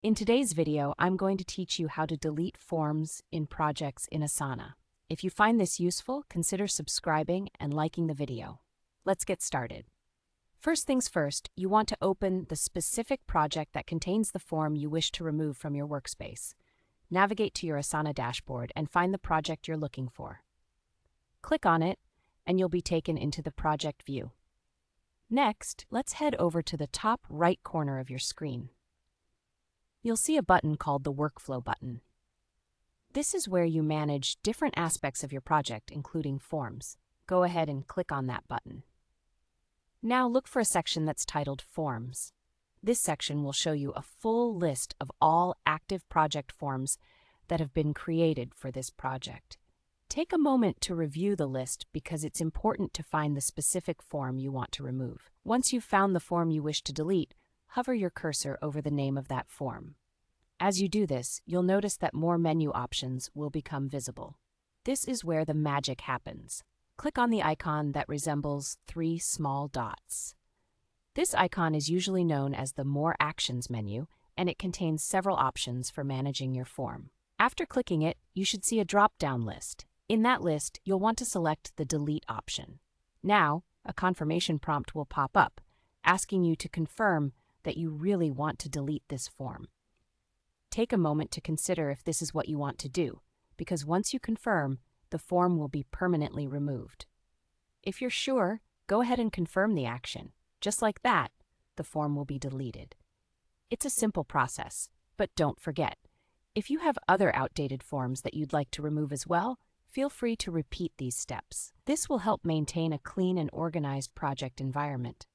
In today's video, I'm going to teach you how to delete forms in projects in Asana. If you find this useful, consider subscribing and liking the video. Let's get started. First things first, you want to open the specific project that contains the form you wish to remove from your workspace. Navigate to your Asana dashboard and find the project you're looking for. Click on it, and you'll be taken into the project view. Next, let's head over to the top right corner of your screen. You'll see a button called the Workflow button. This is where you manage different aspects of your project, including forms. Go ahead and click on that button. Now look for a section that's titled Forms. This section will show you a full list of all active project forms that have been created for this project. Take a moment to review the list because it's important to find the specific form you want to remove. Once you've found the form you wish to delete, hover your cursor over the name of that form. As you do this, you'll notice that more menu options will become visible. This is where the magic happens. Click on the icon that resembles 3 small dots. This icon is usually known as the More Actions menu, and it contains several options for managing your form. After clicking it, you should see a drop-down list. In that list, you'll want to select the Delete option. Now, a confirmation prompt will pop up, asking you to confirm that you really want to delete this form. Take a moment to consider if this is what you want to do, because once you confirm, the form will be permanently removed. If you're sure, go ahead and confirm the action. Just like that, the form will be deleted. It's a simple process, but don't forget, if you have other outdated forms that you'd like to remove as well, feel free to repeat these steps. This will help maintain a clean and organized project environment.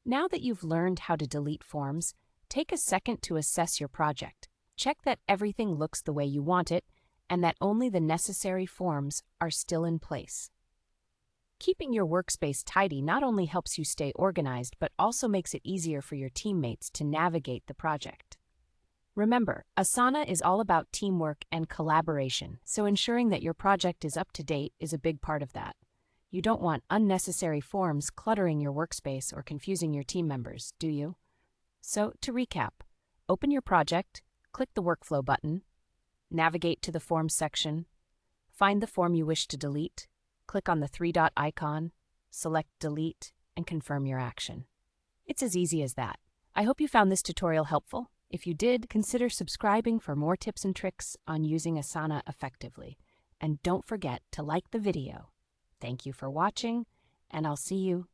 Now that you've learned how to delete forms, take a second to assess your project. Check that everything looks the way you want it and that only the necessary forms are still in place. Keeping your workspace tidy not only helps you stay organized, but also makes it easier for your teammates to navigate the project. Remember, Asana is all about teamwork and collaboration, so ensuring that your project is up to date is a big part of that. You don't want unnecessary forms cluttering your workspace or confusing your team members, do you? So, to recap, open your project, click the Workflow button, navigate to the Forms section, find the form you wish to delete, click on the 3-dot icon, select Delete, and confirm your action. It's as easy as that. I hope you found this tutorial helpful. If you did, consider subscribing for more tips and tricks on using Asana effectively. And don't forget to like the video. Thank you for watching, and I'll see you